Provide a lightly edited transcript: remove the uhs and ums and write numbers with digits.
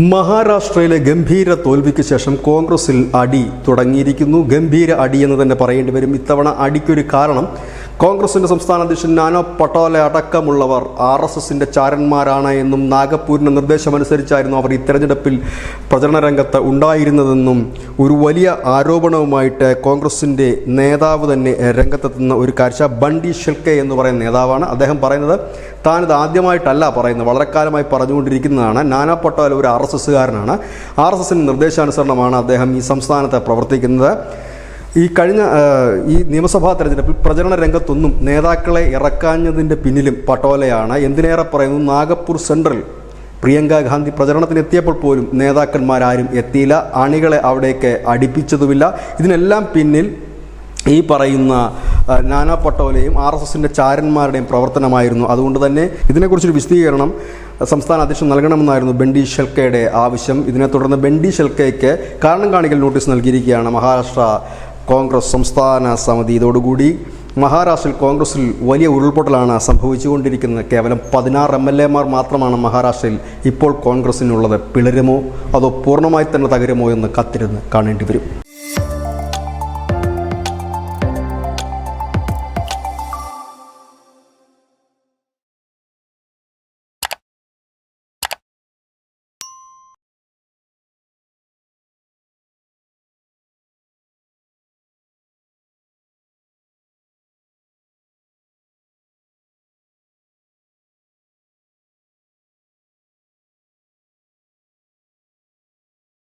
മഹാരാഷ്ട്രയിലെ ഗംഭീര തോൽവിക്ക് ശേഷം കോൺഗ്രസിൽ അടി തുടങ്ങിയിരിക്കുന്നു. ഗംഭീര അടി എന്ന് തന്നെ പറയേണ്ടി വരും. ഇത്തവണ അടിക്കൊരു കാരണം കോൺഗ്രസിന്റെ സംസ്ഥാന അധ്യക്ഷൻ നാനാ പട്ടോലെ അടക്കമുള്ളവർ RSSന്റെ ചാരന്മാരാണ് എന്നും നാഗപ്പൂരിന്റെ നിർദ്ദേശമനുസരിച്ചായിരുന്നു അവർ ഈ തെരഞ്ഞെടുപ്പിൽ പ്രചരണ രംഗത്ത് ഉണ്ടായിരുന്നതെന്നും ഒരു വലിയ ആരോപണവുമായിട്ട് കോൺഗ്രസിന്റെ നേതാവ് തന്നെ രംഗത്തെത്തുന്ന ഒരു കാഴ്ച. ബണ്ടി ഷെൽക്കെ എന്ന് പറയുന്ന നേതാവാണ്. അദ്ദേഹം പറയുന്നത് താനിത് ആദ്യമായിട്ടല്ല പറയുന്നത്, വളരെ കാലമായി പറഞ്ഞുകൊണ്ടിരിക്കുന്നതാണ്. നാനാ പട്ടോലെ ഒരു RSSകാരനാണ്. RSSന്റെ നിർദ്ദേശാനുസരണമാണ് അദ്ദേഹം ഈ സംസ്ഥാനത്ത് പ്രവർത്തിക്കുന്നത്. ഈ നിയമസഭാ തെരഞ്ഞെടുപ്പിൽ പ്രചരണ രംഗത്തൊന്നും നേതാക്കളെ ഇറക്കാഞ്ഞതിൻ്റെ പിന്നിലും പട്ടോലെയാണ്. എന്തിനേറെ പറയുന്നു, നാഗപ്പൂർ സെൻട്രൽ പ്രിയങ്ക ഗാന്ധി പ്രചരണത്തിനെത്തിയപ്പോൾ പോലും നേതാക്കന്മാരാരും എത്തിയില്ല, അണികളെ അവിടേക്ക് അടുപ്പിച്ചതുമില്ല. ഇതിനെല്ലാം പിന്നിൽ ഈ പറയുന്ന നാനാ പട്ടോലെയും RSSന്റെ ചാരന്മാരുടെയും പ്രവർത്തനമായിരുന്നു. അതുകൊണ്ട് തന്നെ ഇതിനെക്കുറിച്ചൊരു വിശദീകരണം സംസ്ഥാന അധ്യക്ഷൻ നൽകണമെന്നായിരുന്നു ബണ്ടി ഷെൽക്കെയുടെ ആവശ്യം. ഇതിനെ തുടർന്ന് ബണ്ടി ഷെൽക്കെയ്ക്ക് കാരണം കാണിക്കൽ നോട്ടീസ് നൽകിയിരിക്കുകയാണ് മഹാരാഷ്ട്ര കോൺഗ്രസ് സംസ്ഥാന സമിതി. ഇതോടുകൂടി മഹാരാഷ്ട്രയിൽ കോൺഗ്രസിൽ വലിയ ഉരുൾപൊട്ടലാണ് സംഭവിച്ചുകൊണ്ടിരിക്കുന്നത്. കേവലം 16 MLAമാർ മാത്രമാണ് മഹാരാഷ്ട്രയിൽ ഇപ്പോൾ കോൺഗ്രസിനുള്ളത്. പിളരുമോ അതോ പൂർണ്ണമായി തന്നെ തകരുമോ എന്ന് കാത്തിരുന്ന് കാണേണ്ടി വരും.